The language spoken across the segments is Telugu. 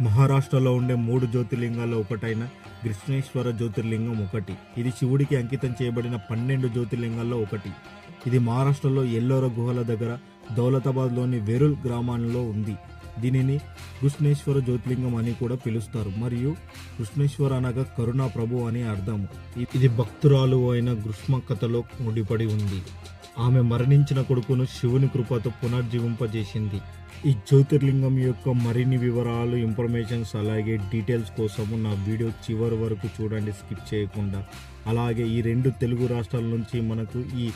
మహారాష్ట్రలో ఉండే 3 జ్యోతిర్లింగాల్లో ఒకటైన కృష్ణేశ్వర జ్యోతిర్లింగం ఒకటి. ఇది శివుడికి అంకితం చేయబడిన 12 జ్యోతిర్లింగాల్లో ఒకటి. ఇది మహారాష్ట్రలో ఎల్లోర గుహల దగ్గర దౌలతాబాద్లోని వెరుల్ గ్రామంలో ఉంది. దీనిని కృష్ణేశ్వర జ్యోతిర్లింగం అని కూడా పిలుస్తారు. మరియు కృష్ణేశ్వర అనగా కరుణా ప్రభు అని అర్థం. ఇది భక్తురాలు అయిన గ్రుష్మ కథలో ముడిపడి ఉంది. ఆమె మరణించిన కొడుకును శివుని కృపతో పునర్జీవింపజేసింది. ఈ జ్యోతిర్లింగం యొక్క మరిన్ని వివరాలు, ఇన్ఫర్మేషన్స్ అలాగే డీటెయిల్స్ కోసము నా వీడియో చివరి వరకు చూడండి, స్కిప్ చేయకుండా. అలాగే ఈ 2 తెలుగు రాష్ట్రాల నుంచి మనకు ఈ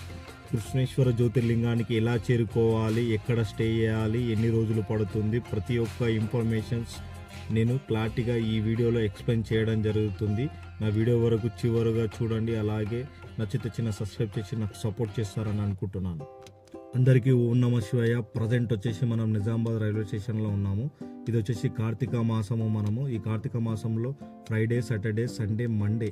కృష్ణేశ్వర జ్యోతిర్లింగానికి ఎలా చేరుకోవాలి, ఎక్కడ స్టే చేయాలి, ఎన్ని రోజులు పడుతుంది, ప్రతి ఒక్క ఇన్ఫర్మేషన్స్ నేను క్లారిటీగా ఈ వీడియోలో ఎక్స్ప్లెయిన్ చేయడం జరుగుతుంది. నా వీడియో వరకు చివరిగా చూడండి. అలాగే నచ్చితే చిన్న సబ్స్క్రైబ్ చేసి నాకు సపోర్ట్ చేస్తారని అనుకుంటున్నాను. అందరికీ ఓం నమః శివాయ. ప్రజెంట్ వచ్చేసి మనం నిజామాబాద్ రైల్వే స్టేషన్లో ఉన్నాము. ఇది వచ్చేసి కార్తీక మాసము. మనము ఈ కార్తీక మాసంలో ఫ్రైడే, సాటర్డే, సండే, మండే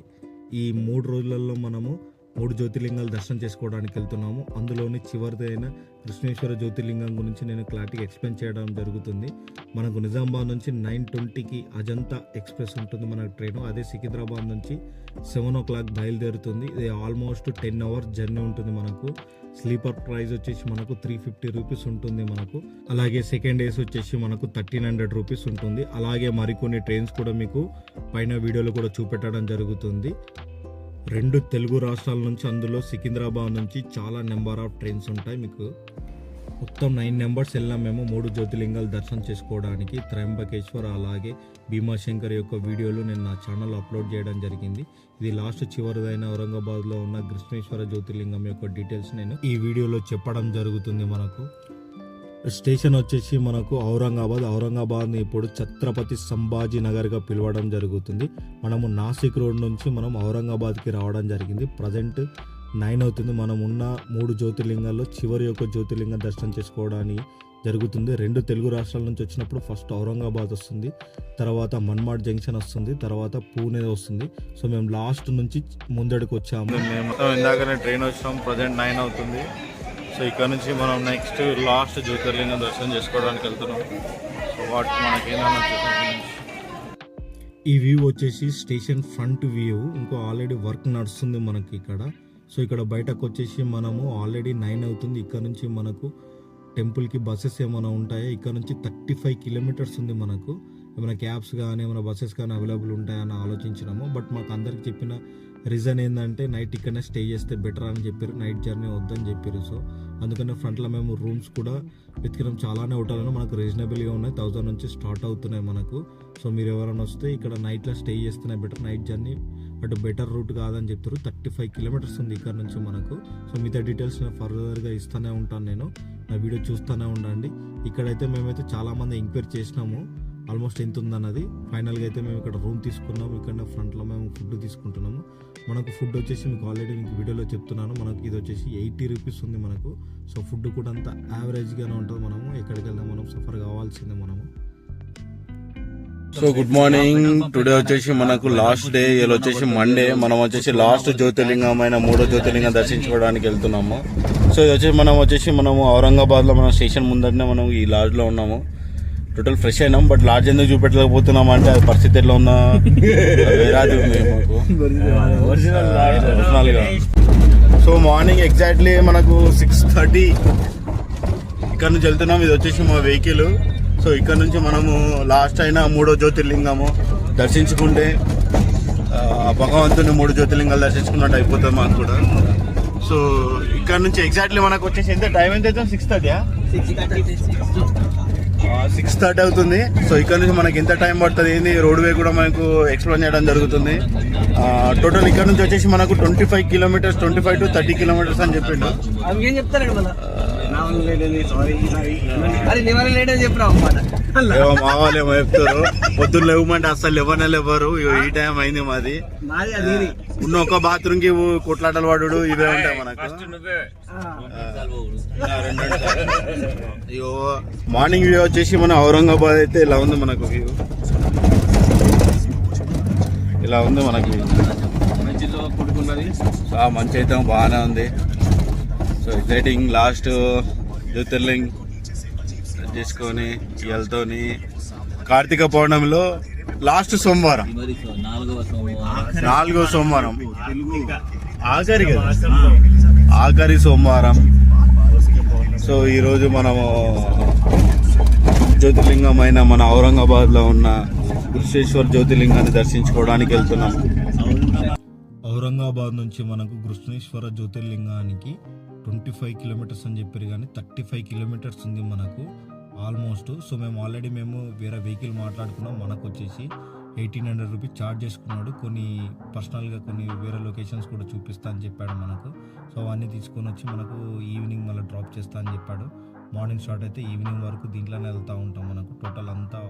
ఈ 3 రోజులలో మనము 3 జ్యోతిర్లింగాలు దర్శనం చేసుకోవడానికి వెళ్తున్నాము. అందులోని చివరిదైన కృష్ణేశ్వర జ్యోతిర్లింగం గురించి నేను క్లారిటీగా ఎక్స్ప్లెయిన్ చేయడం జరుగుతుంది. మనకు నిజామాబాద్ నుంచి 9:20కి అజంతా ఎక్స్ప్రెస్ ఉంటుంది మన ట్రైన్. అదే సికింద్రాబాద్ నుంచి 7 o'clock బయలుదేరుతుంది. ఇది ఆల్మోస్ట్ 10 hours జర్నీ ఉంటుంది. మనకు స్లీపర్ ప్రైస్ వచ్చేసి మనకు 350 రూపీస్ ఉంటుంది మనకు. అలాగే సెకండ్ ఏసీ వచ్చేసి మనకు 1300 రూపీస్ ఉంటుంది. అలాగే మరికొన్ని ట్రైన్స్ కూడా మీకు పైన వీడియోలో కూడా చూపెట్టడం జరుగుతుంది. 2 తెలుగు రాష్ట్రాల నుంచి, అందులో సికింద్రాబాద్ నుంచి చాలా నెంబర్ ఆఫ్ ట్రైన్స్ ఉంటాయి. మీకు మొత్తం 9 నెంబర్స్ వెళ్ళాం మేము 3 జ్యోతిర్లింగాలు దర్శనం చేసుకోవడానికి. త్రయంబకేశ్వర్ అలాగే భీమాశంకర్ యొక్క వీడియోలు నేను నా ఛానల్ అప్లోడ్ చేయడం జరిగింది. ఇది లాస్ట్ చివరిదైన ఔరంగాబాద్లో ఉన్న కృష్ణేశ్వర జ్యోతిర్లింగం యొక్క డీటెయిల్స్ నేను ఈ వీడియోలో చెప్పడం జరుగుతుంది. మనకు స్టేషన్ వచ్చేసి మనకు ఔరంగాబాద్ని ఇప్పుడు ఛత్రపతి సంభాజీ నగర్గా పిలవడం జరుగుతుంది. మనము నాసిక్ రోడ్ నుంచి మనం ఔరంగాబాద్కి రావడం జరిగింది. ప్రజెంట్ 9 అవుతుంది. మనం ఉన్న 3 జ్యోతిర్లింగాల్లో చివరి యొక్క జ్యోతిర్లింగం దర్శనం చేసుకోవడానికి జరుగుతుంది. 2 తెలుగు రాష్ట్రాల నుంచి వచ్చినప్పుడు ఫస్ట్ ఔరంగాబాద్ వస్తుంది, తర్వాత మన్మాడ్ జంక్షన్ వస్తుంది, తర్వాత పూణే వస్తుంది. సో మేము లాస్ట్ నుంచి ముందడికి వచ్చాము. మేము మొత్తం ఇందాకనే ట్రైన్ వచ్చినాం. ప్రజెంట్ 9 అవుతుంది. సో ఇక్కడ నుంచి మనం నెక్స్ట్ లాస్ట్ జ్యోతిర్లింగం దర్శనం చేసుకోవడానికి వెళ్తున్నాం. సో వాటి మనకేదైనా ఈ వ్యూ వచ్చేసి స్టేషన్ ఫ్రంట్ వ్యూ. ఇంకో ఆల్రెడీ వర్క్ నడుస్తుంది మనకి ఇక్కడ. సో ఇక్కడ బయటకు వచ్చేసి మనము ఆల్రెడీ 9 అవుతుంది. ఇక్కడ నుంచి మనకు టెంపుల్కి బస్సెస్ ఏమైనా ఉంటాయా, ఇక్కడ నుంచి 35 kilometers ఉంది. మనకు ఏమైనా క్యాబ్స్ కానీ ఏమైనా బస్సెస్ కానీ అవైలబుల్ ఉంటాయని ఆలోచించినాము. బట్ మాకు అందరికి చెప్పిన రీజన్ ఏంటంటే నైట్ ఇక్కడనే స్టే చేస్తే బెటర్ అని చెప్పారు, నైట్ జర్నీ వద్దని చెప్పారు. సో అందుకనే ఫ్రంట్లో మేము రూమ్స్ కూడా వెతికినాం. చాలానే హోటల్లో మనకు రీజనబుల్గా ఉన్నాయి. 1000 నుంచి స్టార్ట్ అవుతున్నాయి మనకు. సో మీరు ఎవరైనా వస్తే ఇక్కడ నైట్లో స్టే చేస్తేనే better, night journey but better route కాదని చెప్తారు. 35 kilometers ఉంది ఇక్కడ నుంచి మనకు. సో మిగతా డీటెయిల్స్ నేను ఫర్దర్గా ఇస్తూనే ఉంటాను. నేను నా వీడియో చూస్తూనే ఉండండి. ఇక్కడైతే మేమైతే చాలామంది ఎంక్వైరీ చేసినాము ఆల్మోస్ట్ ఎంత ఉందన్నది. ఫైనల్గా అయితే మేము ఇక్కడ రూమ్ తీసుకున్నాము. ఇక్కడ ఫ్రంట్లో మేము ఫుడ్ తీసుకుంటున్నాము. మనకు ఫుడ్ వచ్చేసి మీకు ఆల్రెడీ మీకు వీడియోలో చెప్తున్నాను. మనకు ఇది వచ్చేసి 80 రూపీస్ ఉంది మనకు. సో ఫుడ్ కూడా అంత యావరేజ్గానే ఉంటుంది. మనము ఎక్కడికి వెళ్దాం మనం సఫర్ కావాల్సిందే మనము. So good morning. టుడే వచ్చేసి మనకు లాస్ట్ డే. ఇలా వచ్చేసి మండే. మనం వచ్చేసి లాస్ట్ జ్యోతిర్లింగమైన 3వ జ్యోతిర్లింగం దర్శించుకోవడానికి వెళ్తున్నాము. సో ఇది వచ్చేసి మనము ఔరంగాబాద్లో మన స్టేషన్ ముందరనే మనం ఈ లాడ్జ్లో ఉన్నాము. టోటల్ ఫ్రెష్ అయినాం. బట్ లాడ్జ్ ఎందుకు చూపెట్టలేకపోతున్నాం అంటే అది పరిస్థితి ఎట్లా ఉన్నా వేరాది ఒరిజినల్గా. సో మార్నింగ్ ఎగ్జాక్ట్లీ మనకు 6:30 ఇక్కడ నుంచి వెళ్తున్నాం. ఇది వచ్చేసి మా వెహికల్. సో ఇక్కడ నుంచి మనము లాస్ట్ అయిన 3వ జ్యోతిర్లింగము దర్శించుకుంటే భగవంతుని 3 జ్యోతిర్లింగాలు దర్శించుకున్నట్టు అయిపోతుంది మాకు కూడా. సో ఇక్కడ నుంచి ఎగ్జాక్ట్లీ మనకు వచ్చేసి ఎంత టైం ఎంత అవుతుంది? 6:30 అవుతుంది. సో ఇక్కడ నుంచి మనకి ఎంత టైం పడుతుంది, ఏంది రోడ్ వే కూడా మనకు ఎక్స్ప్లెయిన్ చేయడం జరుగుతుంది. టోటల్ ఇక్కడ నుంచి వచ్చేసి మనకు 25 kilometers, 25 to 30 kilometers అని చెప్పిండు. మావాళ్ళేమో చెప్తారు పొద్దున్న లేవమంటే అసలు లేవరు. ఈ టైం అయింది మాది. ఉన్న ఒక బాత్రూమ్ కి కొట్లాటలు పడు ఇవే ఉంటాయి మనకు. అయ్యో మార్నింగ్ వ్యూ వచ్చేసి మన ఔరంగాబాద్ అయితే ఇలా ఉంది మనకు వ్యూ. ఇలా ఉంది మనకి. మంచి అయితే బాగానే ఉంది. So exciting. లాస్ట్ జ్యోతిర్లింగ్ చేసుకొని ఇవాళతోని కార్తీక పౌర్ణమిలో లాస్ట్ సోమవారం, 4వ సోమవారం, ఆఖరి సోమవారం. సో ఈరోజు మనము జ్యోతిర్లింగమైన మన ఔరంగాబాద్లో ఉన్న కృష్ణేశ్వర జ్యోతిర్లింగాన్ని దర్శించుకోవడానికి వెళ్తున్నాము. ఔరంగాబాద్ నుంచి మనకు కృష్ణేశ్వర జ్యోతిర్లింగానికి 25 కిలోమీటర్స్ అని చెప్పారు, కానీ 35 కిలోమీటర్స్ ఉంది మనకు ఆల్మోస్ట్. సో మేము ఆల్రెడీ వేరే వెహికల్ మాట్లాడుకున్నాం. మనకు వచ్చేసి 1800 రూపీస్ ఛార్జ్ చేసుకున్నాడు. కొన్ని పర్సనల్గా కొన్ని వేరే లొకేషన్స్ కూడా చూపిస్తా అని చెప్పాడు మనకు. సో అవన్నీ తీసుకొని వచ్చి మనకు ఈవినింగ్ మళ్ళీ డ్రాప్ చేస్తా అని చెప్పాడు. మార్నింగ్ స్టార్ట్ అయితే ఈవినింగ్ వరకు దీంట్లోనే వెళ్తూ ఉంటాం. మనకు టోటల్ అంతా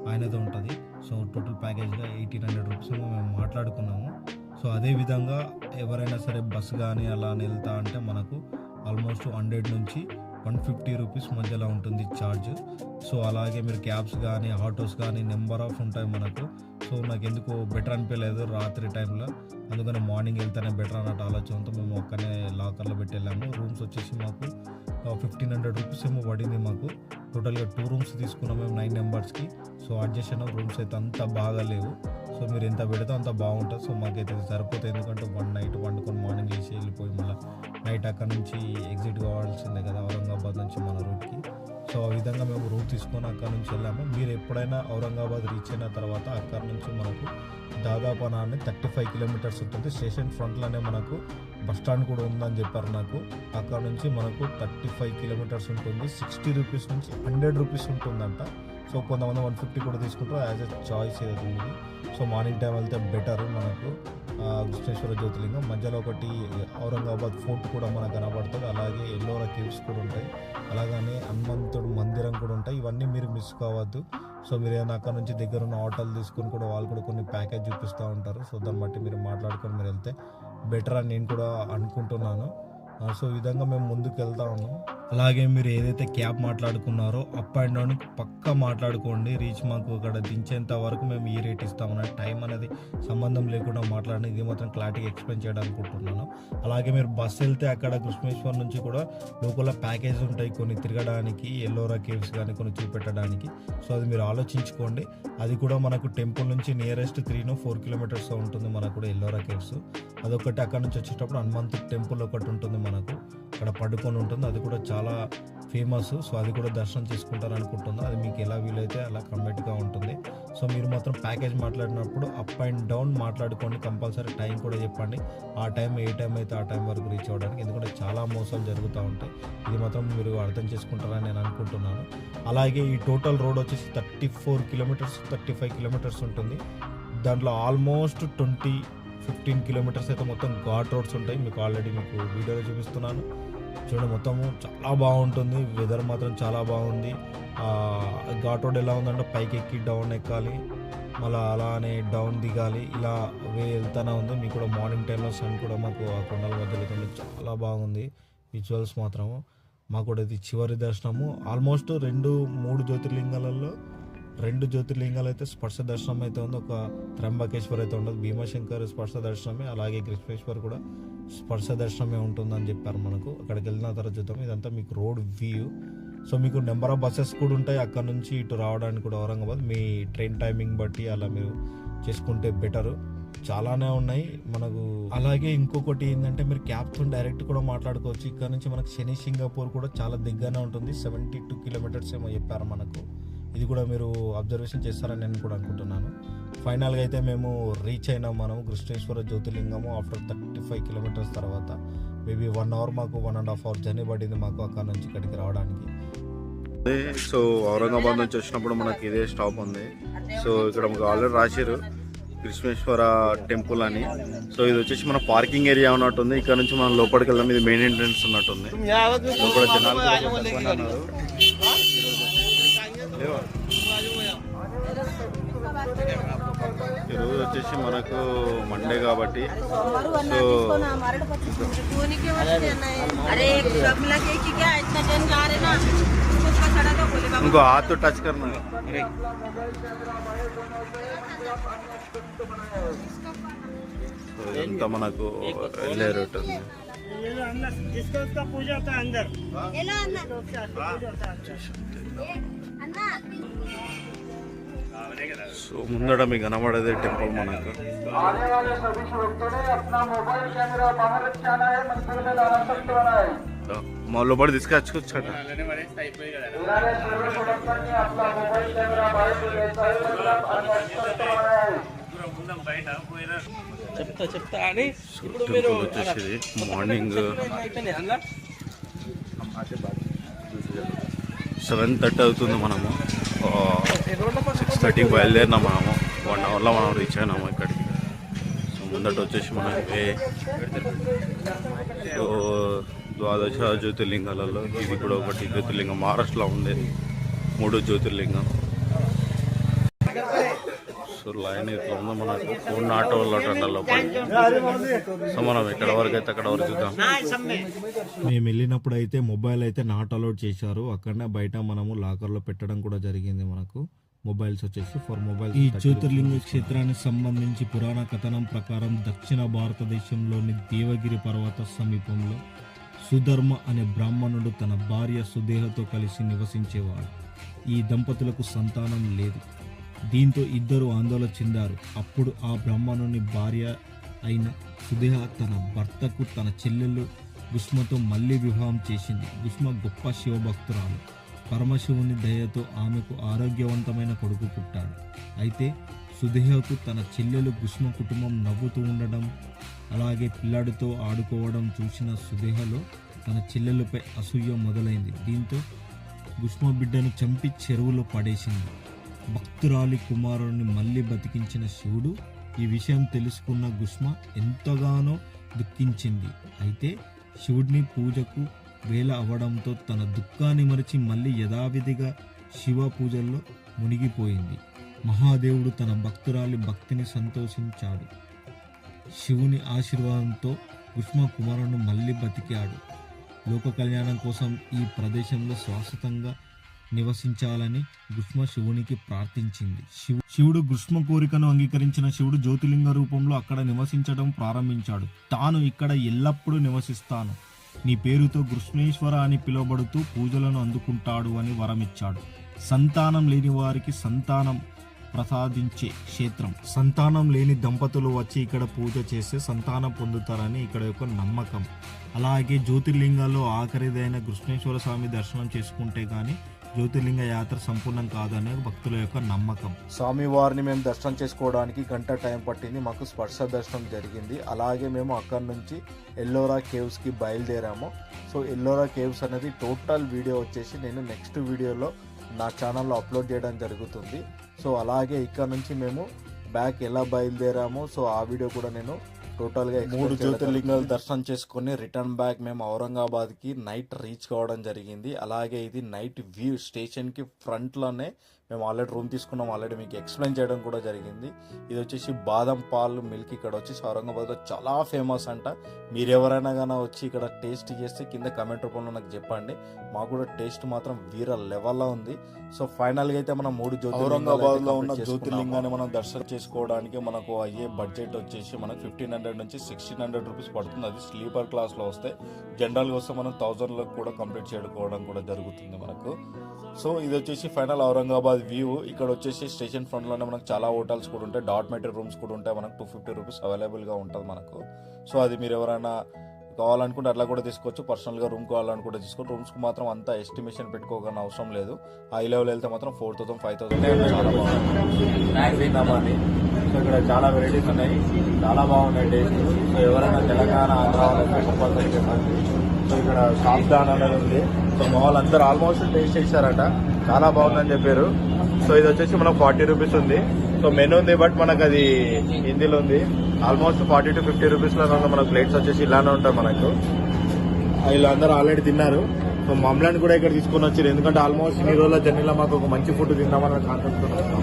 ఆయనతో ఉంటుంది. సో టోటల్ ప్యాకేజ్గా 1800 రూపీస్ మేము మాట్లాడుకున్నాము. సో అదేవిధంగా ఎవరైనా సరే బస్సు కానీ అలా వెళ్తా అంటే మనకు ఆల్మోస్ట్ 100 నుంచి 150 రూపీస్ మధ్యలో ఉంటుంది ఛార్జ్. సో అలాగే మీరు క్యాబ్స్ కానీ ఆటోస్ కానీ నెంబర్ ఆఫ్ ఉంటాయి మనకు. సో నాకు ఎందుకు బెటర్ అనిపించలేదు రాత్రి టైంలో, అందుకని మార్నింగ్ వెళ్తేనే బెటర్ అన్నట్టు ఆలోచనతో మేము ఒక్కనే లాకర్లో పెట్టి వెళ్ళాము. రూమ్స్ వచ్చేసి మాకు 1500 రూపీస్ ఏమో పడింది మాకు. టోటల్గా 2 రూమ్స్ తీసుకున్నాం మేము 9 మెంబర్స్కి. సో అడ్జస్ట్ అయిన రూమ్స్ అయితే అంత బాగా లేవు. సో మీరు ఎంత పెడితే అంత బాగుంటుంది. సో మాకైతే సరిపోతుంది, ఎందుకంటే 1 నైట్ వండుకొని మార్నింగ్ వేసి వెళ్ళిపోయి మళ్ళీ నైట్ అక్కడ నుంచి ఎగ్జిట్ కావాల్సిందే కదా ఔరంగాబాద్ నుంచి మన రూట్కి. సో ఆ విధంగా మేము రూట్ తీసుకొని అక్కడ నుంచి వెళ్ళాము. మీరు ఎప్పుడైనా ఔరంగాబాద్ రీచ్ అయిన తర్వాత అక్కడ నుంచి మనకు దాదాపు అని 35 కిలోమీటర్స్ ఉంటుంది. స్టేషన్ ఫ్రంట్లోనే మనకు బస్ స్టాండ్ కూడా ఉందని చెప్పారు నాకు. అక్కడ నుంచి మనకు 35 కిలోమీటర్స్ ఉంటుంది. 60 రూపీస్ నుంచి 100 రూపీస్ ఉంటుందంట. సో కొంతమంది 150 కూడా తీసుకుంటారు, యాజ్ ఎ చాయిస్ ఏది. సో మార్నింగ్ టైం వెళ్తే బెటర్ మనకు. కృష్ణేశ్వర జ్యోతిర్లింగం మధ్యలో ఒకటి ఔరంగాబాద్ ఫోర్ట్ కూడా మనకు కనబడుతుంది. అలాగే ఎల్లోరా కేవ్స్ కూడా ఉంటాయి, అలాగనే హనుమంతుడు మందిరం కూడా ఉంటాయి. ఇవన్నీ మీరు మిస్ కావద్దు. సో మీరు ఏదైనా అక్కడ నుంచి దగ్గర ఉన్న హోటల్ తీసుకొని కూడా వాళ్ళు కూడా కొన్ని ప్యాకేజ్ చూపిస్తూ ఉంటారు. సో దాన్ని బట్టి మీరు మాట్లాడుకొని మీరు వెళ్తే బెటర్ అని నేను కూడా అనుకుంటున్నాను. సో ఈ విధంగా మేము ముందుకు వెళ్తా ఉన్నాం. అలాగే మీరు ఏదైతే క్యాబ్ మాట్లాడుకున్నారో అప్ అండ్ డౌన్ పక్కా మాట్లాడుకోండి. రీచ్ మాకు అక్కడ దించేంత వరకు మేము ఈ రేట్ ఇస్తామన్న టైం అనేది సంబంధం లేకుండా మాట్లాడండి. ఇది మాత్రం క్లారిటీగా ఎక్స్ప్లెయిన్ చేయడానికి అనుకుంటున్నాను. అలాగే మీరు బస్సు వెళ్తే అక్కడ కృష్ణేశ్వర్ నుంచి కూడా లోకల్ ప్యాకేజ్ ఉంటాయి కొన్ని తిరగడానికి, ఎల్లోరా కేవ్స్ కానీ కొన్ని చూపెట్టడానికి. సో అది మీరు ఆలోచించుకోండి. అది కూడా మనకు టెంపుల్ నుంచి నియరెస్ట్ 3-4 కిలోమీటర్స్ ఉంటుంది మనకు కూడా ఎల్లోరా కేవ్స్. అదొకటి. అక్కడ నుంచి వచ్చేటప్పుడు హనుమంతు టెంపుల్ ఒకటి ఉంటుంది మనకు, అక్కడ పడుకొని ఉంటుంది. అది కూడా చాలా ఫేమస్. సో అది కూడా దర్శనం చేసుకుంటారు అనుకుంటున్నాను. అది మీకు ఎలా వీలైతే అలా కంప్లీట్గా ఉంటుంది. సో మీరు మాత్రం ప్యాకేజ్ మాట్లాడినప్పుడు అప్ అండ్ డౌన్ మాట్లాడుకోండి. కంపల్సరీ టైం కూడా చెప్పండి. ఆ టైం ఏ టైం అయితే ఆ టైం వరకు రీచ్ అవ్వడానికి, ఎందుకంటే చాలా మోసాలు జరుగుతూ ఉంటాయి. ఇది మాత్రం మీరు అర్థం చేసుకుంటారని నేను అనుకుంటున్నాను. అలాగే ఈ టోటల్ రోడ్ వచ్చేసి 34 కిలోమీటర్స్ 35 కిలోమీటర్స్ ఉంటుంది. దాంట్లో ఆల్మోస్ట్ 15 కిలోమీటర్స్ అయితే మొత్తం ఘాట్ రోడ్స్ ఉంటాయి. మీకు ఆల్రెడీ వీడియోలో చూపిస్తున్నాను చూడండి. మొత్తము చాలా బాగుంటుంది. వెదర్ మాత్రం చాలా బాగుంది. ఘాట్ రోడ్ ఎలా ఉందంటే పైకి ఎక్కి డౌన్ ఎక్కాలి, మళ్ళీ అలానే డౌన్ దిగాలి, ఇలా వెళ్తూనే ఉంది. మీకు కూడా మార్నింగ్ టైంలో సన్ కూడా మాకు ఆ కొండల మధ్యలో చాలా బాగుంది విజువల్స్ మాత్రము. మాకు కూడా ఇది చివరి దర్శనము. ఆల్మోస్ట్ 2-3 జ్యోతిర్లింగాలలో 2 జ్యోతిర్లింగాలు అయితే స్పర్శ దర్శనం అయితే ఉంది. ఒక త్రంబకేశ్వర్ అయితే ఉండదు, భీమశంకర్ స్పర్శ దర్శనమే, అలాగే కృష్ణేశ్వర్ కూడా స్పర్శ దర్శనమే ఉంటుందని చెప్పారు మనకు. అక్కడికి వెళ్ళిన తర్వాత చూద్దాం. ఇదంతా మీకు రోడ్ వ్యూ. సో మీకు నెంబర్ ఆఫ్ బస్సెస్ కూడా ఉంటాయి అక్కడ నుంచి ఇటు రావడానికి కూడా ఔరంగాబాద్. మీ ట్రైన్ టైమింగ్ బట్టి అలా మీరు చేసుకుంటే బెటరు. చాలానే ఉన్నాయి మనకు. అలాగే ఇంకొకటి ఏంటంటే మీరు క్యాబ్తో డైరెక్ట్ కూడా మాట్లాడుకోవచ్చు. ఇక్కడ నుంచి మనకు శని సింగపూర్ కూడా చాలా దగ్గరనే ఉంటుంది. 72 కిలోమీటర్స్ ఏమో చెప్పారు మనకు. ఇది కూడా మీరు అబ్జర్వేషన్ చేస్తారని నేను కూడా అనుకుంటున్నాను. ఫైనల్గా అయితే మేము రీచ్ అయినాం మనము కృష్ణేశ్వర జ్యోతిర్లింగము ఆఫ్టర్ 35 కిలోమీటర్స్ తర్వాత. మేబీ 1 అవర్ మాకు 1.5 అవర్ జర్నీ పడింది మాకు అక్కడ నుంచి ఇక్కడికి రావడానికి. సో ఔరంగాబాద్ నుంచి వచ్చినప్పుడు మనకి ఇదే స్టాప్ ఉంది. సో ఇక్కడ మనకు ఆల్రెడీ రాశారు కృష్ణేశ్వర టెంపుల్ అని. సో ఇది వచ్చేసి మన పార్కింగ్ ఏరియా ఉన్నట్టుంది. ఇక్కడ నుంచి మనం లోపలికి వెళ్దాం. ఇది మెయిన్ ఎంట్రన్స్ ఉన్నట్టుంది. లోపల జనాలు ఈరోజు వచ్చేసి మనకు మండే కాబట్టి సో ఇంకో హాత్ టచ్ కర్నా ఇదంతా మనకు వెళ్ళే రూట్ ఉంది. సో ముందట మీకు కనబడేది టెంపుల్ మనకు. మా లోపల తీసుకొచ్చుకోవచ్చట. చెప్తా అని ఇప్పుడు మీరు వచ్చేసి మార్నింగ్ 7:30 అవుతుంది. మనము 6:30కి బయలుదేరినాం. మనము 1 అవర్లో మనం రీచ్ అయినాము ఇక్కడికి. సో ముందట వచ్చేసి మనకి సో ద్వాదశ జ్యోతిర్లింగాలలో ఇది కూడా ఒకటి జ్యోతిర్లింగం. మహారాష్ట్రలో ఉండేది 3 జ్యోతిర్లింగం. సో లైన్ ఇట్లా ఉందో మనకు. ఫోన్ ఆటో వాళ్ళు లోపల. సో మనం ఎక్కడ వరకు అయితే అక్కడ వరకు చూద్దాం. మేము వెళ్ళినప్పుడు అయితే మొబైల్ అయితే నాట్ అలౌడ్ చేశారు. అక్కడనే బయట మనము లాకర్లో పెట్టడం కూడా జరిగింది. మనకు మొబైల్స్ వచ్చేసి ఫర్ మొబైల్. ఈ జ్యోతిర్లింగ క్షేత్రానికి సంబంధించి పురాణ కథనం ప్రకారం దక్షిణ భారతదేశంలోని దేవగిరి పర్వత సమీపంలో సుధర్మ అనే బ్రాహ్మణుడు తన భార్య సుదేహతో కలిసి నివసించేవాడు. ఈ దంపతులకు సంతానం లేదు. దీంతో ఇద్దరు ఆందోళన చెందారు. అప్పుడు ఆ బ్రాహ్మణుని భార్య అయిన సుదేహ తన భర్తకు తన చెల్లెలు గుష్మతో మళ్ళీ వివాహం చేసింది. గుష్మ గొప్ప శివభక్తురాలు. పరమశివుని దయతో ఆమెకు ఆరోగ్యవంతమైన కొడుకు పుట్టాడు. అయితే సుదేహకు తన చెల్లెలు గుష్మ కుటుంబం నవ్వుతూ ఉండడం, అలాగే పిల్లాడితో ఆడుకోవడం చూసిన సుదేహలో తన చెల్లెలపై అసూయ మొదలైంది. దీంతో గుష్మ బిడ్డను చంపి చెరువులో పడేసింది. భక్తురాలి కుమారుడిని మళ్ళీ బతికించిన శివుడు ఈ విషయం తెలుసుకున్న గుష్మ ఎంతగానో దుఃఖించింది. అయితే శివుడిని పూజకు వేళ అవ్వడంతో తన దుఃఖాన్ని మరిచి మళ్ళీ యథావిధిగా శివ పూజల్లో మునిగిపోయింది. మహాదేవుడు తన భక్తురాలి భక్తిని సంతోషించాడు. శివుని ఆశీర్వాదంతో గుష్మ కుమారుడు మళ్ళీ బతికాడు. లోక కళ్యాణం కోసం ఈ ప్రదేశంలో శాశ్వతంగా నివసించాలని గుష్మ శివునికి ప్రార్థించింది. శివుడు గుష్మ కోరికను అంగీకరించిన శివుడు జ్యోతిలింగ రూపంలో అక్కడ నివసించడం ప్రారంభించాడు. తాను ఇక్కడ ఎల్లప్పుడూ నివసిస్తాను, నీ పేరుతో కృష్ణేశ్వర అని పిలువబడుతూ పూజలను అందుకుంటాడు అని వరమిచ్చాడు. సంతానం లేని వారికి సంతానం ప్రసాదించే క్షేత్రం. సంతానం లేని దంపతులు వచ్చి ఇక్కడ పూజ చేస్తే సంతానం పొందుతారని ఇక్కడ యొక్క నమ్మకం. అలాగే జ్యోతిర్లింగాల్లో ఆఖరిదైన కృష్ణేశ్వర స్వామి దర్శనం చేసుకుంటే గానీ జ్యోతిర్లింగ యాత్ర సంపూర్ణం కాదనే భక్తుల యొక్క నమ్మకం. స్వామివారిని మేము దర్శనం చేసుకోవడానికి గంట టైం పట్టింది. మాకు స్పర్శ దర్శనం జరిగింది. అలాగే మేము అక్కడి నుంచి ఎల్లోరా కేవ్స్కి బయలుదేరాము. సో ఎల్లోరా కేవ్స్ అనేది టోటల్ వీడియో వచ్చేసి నేను నెక్స్ట్ వీడియోలో నా ఛానల్లో అప్లోడ్ చేయడం జరుగుతుంది. సో అలాగే ఇక్కడ నుంచి మేము బ్యాక్ ఎలా బయలుదేరామో సో ఆ వీడియో కూడా నేను టోటల్గా 3 జ్యోతిర్లింగాలు దర్శనం చేసుకుని రిటర్న్ బ్యాక్ మేము ఔరంగాబాద్కి నైట్ రీచ్ కావడం జరిగింది. అలాగే ఇది నైట్ వ్యూ స్టేషన్కి ఫ్రంట్లోనే మేము ఆల్రెడీ రూమ్ తీసుకున్నాం. ఆల్రెడీ మీకు ఎక్స్ప్లెయిన్ చేయడం కూడా జరిగింది. ఇది వచ్చేసి బాదం పాలు మిల్క్ ఇక్కడ వచ్చేసి ఔరంగాబాద్లో చాలా ఫేమస్ అంట. మీరు ఎవరైనా కానీ వచ్చి ఇక్కడ టేస్ట్ చేస్తే కింద కమెంట్ రూపంలో నాకు చెప్పండి. మాకు కూడా టేస్ట్ మాత్రం వీర లెవెల్లో ఉంది. సో ఫైనల్గా అయితే మనం 3 ఔరంగాబాద్లో ఉన్న జ్యోతిర్లింగాన్ని మనం దర్శనం చేసుకోవడానికి మనకు అయ్యే బడ్జెట్ వచ్చేసి మనకు 1500 నుంచి 1600 రూపీస్ పడుతుంది. అది స్లీపర్ క్లాస్లో వస్తే. జనరల్గా వస్తే మనం 1000లో కూడా కంప్లీట్ చేసుకోవడం కూడా జరుగుతుంది మనకు. సో ఇది వచ్చేసి ఫైనల్ ఔరంగాబాద్ వ్యూ. ఇక్కడ వచ్చేసి స్టేషన్ ఫ్రంట్లోనే మనకు చాలా హోటల్స్ కూడా ఉంటాయి. డార్మెటరీ రూమ్స్ కూడా ఉంటాయి. మనకు 250 రూపీస్ అవైలబుల్గా ఉంటుంది మనకు. సో అది మీరు ఎవరైనా కావాలనుకుంటే అట్లా కూడా తీసుకోవచ్చు. పర్సనల్గా రూమ్ కావాలనుకుంటే తీసుకోవచ్చు. రూమ్స్కి మాత్రం అంత ఎస్టిమేషన్ పెట్టుకోగల అవసరం లేదు. హై లెవెల్ వెళ్తే మాత్రం 4000, 5000 చాలా బాగుంది. సో ఇక్కడ చాలా వెరైటీస్ ఉన్నాయి, చాలా బాగున్నాయి టేస్ట్. సో ఎవరైనా తెలంగాణ ఆంధ్ర వాళ్ళకి కంపల్సరీ చెప్పండి. సో ఇక్కడ సాబ్దాన్ అనేది ఉంది. సో మా వాళ్ళందరూ ఆల్మోస్ట్ టేస్ట్ చేశారట, చాలా బాగుందని చెప్పారు. సో ఇది వచ్చేసి మనకు 40 రూపీస్ ఉంది. సో మెనూ ఉంది, బట్ మనకు అది హిందీలో ఉంది. ఆల్మోస్ట్ 40 to 50 రూపీస్లో మనకు ప్లేట్స్ వచ్చేసి ఇలానే ఉంటాయి మనకు. వీళ్ళందరూ ఆల్రెడీ తిన్నారు. సో మమ్మల్ని కూడా ఇక్కడ తీసుకొని వచ్చారు, ఎందుకంటే ఆల్మోస్ట్ ఈ రోజుల జర్నీలో మాకు ఒక మంచి ఫుడ్ తిందామని కాన్సెప్ట్ వస్తాం.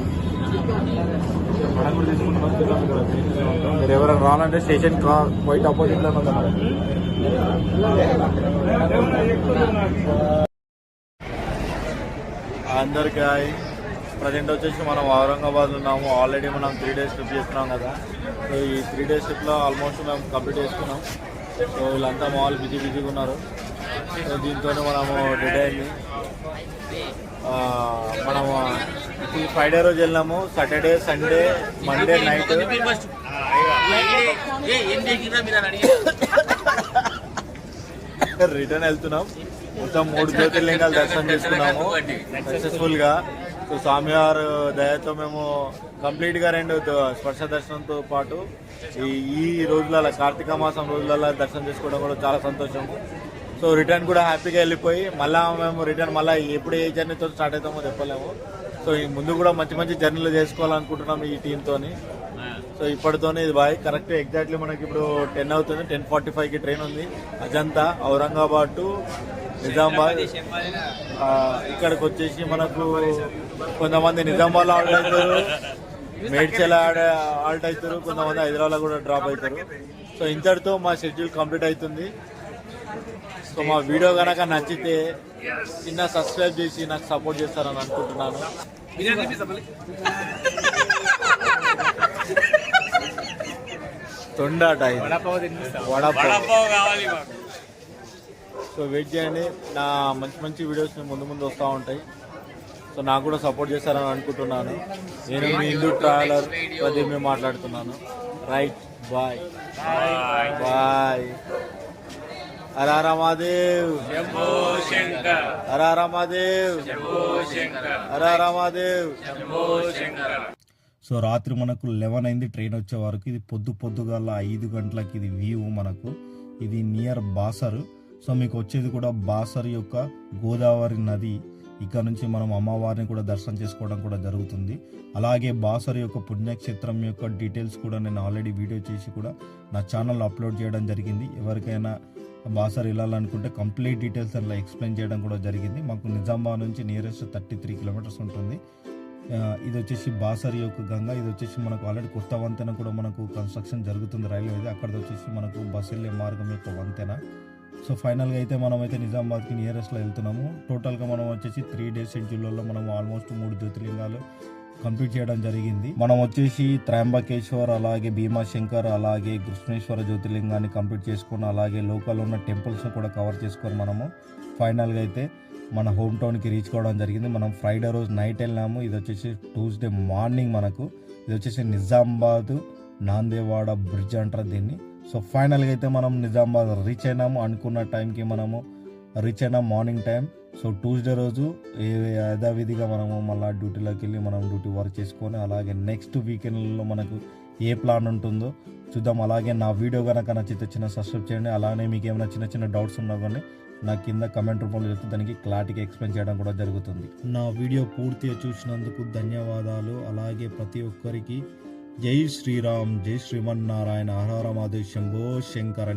మనం కూడా తీసుకుని వస్తున్నాం. మీరు ఎవరైనా రావాలంటే స్టేషన్ వైట్ ఆపోజిట్లో ఉన్నారు. అందరికీ ప్రజెంట్ వచ్చేసి మనం ఔరంగాబాద్లో ఉన్నాము. ఆల్రెడీ మనం 3 days ట్రిప్ చేస్తున్నాం కదా. సో ఈ 3 days ట్రిప్లో ఆల్మోస్ట్ మేము కంప్లీట్ చేసుకున్నాం. సో వీళ్ళంతా మా వాళ్ళు బిజీగా ఉన్నారు. సో దీంతోనే మనము డెడ్ అయింది. మనము ఇప్పుడు ఫ్రైడే రోజు వెళ్ళాము, Saturday Sunday Monday night return వెళ్తున్నాం. మొత్తం 3 జ్యోతిర్లింగాలు దర్శనం చేసుకున్నాము సక్సెస్ఫుల్ గా. సో స్వామివారి దయతో మేము కంప్లీట్ గా 2 స్పర్శ దర్శనంతో పాటు ఈ రోజులలో కార్తీక మాసం రోజులలో దర్శనం చేసుకోవడం కూడా చాలా సంతోషము. సో రిటర్న్ కూడా హ్యాపీగా వెళ్ళిపోయి మేము రిటర్న్ మళ్ళీ ఎప్పుడు ఏ జర్నీతో స్టార్ట్ అవుతామో చెప్పలేము. సో ఈ ముందు కూడా మంచి మంచి జర్నీలు చేసుకోవాలనుకుంటున్నాం ఈ టీంతోని. సో ఇప్పటితోనే ఇది బాయ్ కరెక్ట్ ఎగ్జాక్ట్లీ మనకి ఇప్పుడు 10 అవుతుంది. 10:45కి ట్రైన్ ఉంది అజంతా ఔరంగాబాద్ టు నిజామాబాద్. ఇక్కడికి వచ్చేసి మనకు కొంతమంది నిజామాబాద్లో ఆల్ట్ అవుతారు, మేడ్చల్ ఆల్ట్ అవుతారు, కొంతమంది హైదరాబాద్లో కూడా డ్రాప్ అవుతారు. సో ఇంతటితో మా షెడ్యూల్ కంప్లీట్ అవుతుంది. సో మా వీడియో కనుక నచ్చితే చిన్న సబ్స్క్రైబ్ చేసి నాకు సపోర్ట్ చేస్తారని అనుకుంటున్నాను. తొండాట వడపావ్ కావాలి. సో వెయిట్ చేయండి, నా మంచి మంచి వీడియోస్ ముందు వస్తూ ఉంటాయి. సో నాకు కూడా సపోర్ట్ చేస్తారని అనుకుంటున్నాను. నేను మీ హిందూ ట్రావెలర్ ప్రదీప్ మాట్లాడుతున్నాను. Right, bye bye. Hara Hara Mahadev, Hara Hara Mahadev, Hara Hara Mahadev. So రాత్రి మనకు 11 అయింది ట్రైన్ వచ్చే వరకు. ఇది పొద్దుగాల 5 గంటలకి ఇది వ్యూ మనకు. ఇది నియర్ బాసర్. సో మీకు వచ్చేది కూడా బాసర్ యొక్క గోదావరి నది. ఇక్కడ నుంచి మనం అమ్మవారిని కూడా దర్శనం చేసుకోవడం కూడా జరుగుతుంది. అలాగే బాసర్ యొక్క పుణ్యక్షేత్రం యొక్క డీటెయిల్స్ కూడా నేను ఆల్రెడీ వీడియో చేసి కూడా నా ఛానల్లో అప్లోడ్ చేయడం జరిగింది. ఎవరికైనా బాసర్ వెళ్ళాలనుకుంటే కంప్లీట్ డీటెయిల్స్ అలా ఎక్స్ప్లెయిన్ చేయడం కూడా జరిగింది. మాకు నిజామాబాద్ నుంచి నియరెస్ట్ 33 కిలోమీటర్స్ ఉంటుంది. ఇది వచ్చేసి బాసర్ యొక్క గంగ. ఇది వచ్చేసి మనకు ఆల్రెడీ కొత్త వంతెన కూడా మనకు కన్స్ట్రక్షన్ జరుగుతుంది రైల్వేది. అక్కడ వచ్చేసి మనకు బస్సు వెళ్ళే మార్గం యొక్క వంతెన. సో ఫైనల్గా అయితే మనమైతే నిజామాబాద్కి నియరెస్ట్లో వెళ్తున్నాము. టోటల్గా మనం వచ్చేసి 3 డేస్ షెడ్యూల్లో మనం ఆల్మోస్ట్ 3 జ్యోతిర్లింగాలు కంప్లీట్ చేయడం జరిగింది. మనం వచ్చేసి త్రయంబకేశ్వర్, అలాగే భీమాశంకర్, అలాగే కృష్ణేశ్వర జ్యోతిర్లింగాన్ని కంప్లీట్ చేసుకుని అలాగే లోకల్ ఉన్న టెంపుల్స్ కూడా కవర్ చేసుకొని మనము ఫైనల్గా అయితే మన హోమ్ టౌన్కి రీచ్ కావడం జరిగింది. మనం ఫ్రైడే రోజు నైట్ వెళ్ళినాము. ఇది వచ్చేసి ట్యూస్డే మార్నింగ్ మనకు. ఇది వచ్చేసి నిజామాబాద్ నాందేవాడ బ్రిడ్జ్ అంటారు దీన్ని. సో ఫైనల్గా అయితే మనం నిజామాబాద్ రీచ్ అయినాము. అనుకున్న టైంకి మనము రీచ్ అయినాం మార్నింగ్ టైం. సో ట్యూస్డే రోజు యథావిధిగా మనము మళ్ళీ డ్యూటీలోకి వెళ్ళి మనం డ్యూటీ వర్క్ చేసుకొని అలాగే నెక్స్ట్ వీకెండ్లో మనకు ఏ ప్లాన్ ఉంటుందో చూద్దాం. అలాగే నా వీడియో కనుక నచ్చితే సబ్స్క్రైబ్ చేయండి. అలానే మీకు ఏమైనా చిన్న డౌట్స్ ఉన్నా కానీ నా కింద కమెంట్ రూపంలో చెప్తే దానికి క్లారిటీగా ఎక్స్ప్లెయిన్ చేయడం కూడా జరుగుతుంది. నా వీడియో పూర్తిగా చూసినందుకు ధన్యవాదాలు. అలాగే ప్రతి ఒక్కరికి జై శ్రీరామ్, జై శ్రీమన్నారాయణ, హర హర మహాదేవ్, శంభో శంకర.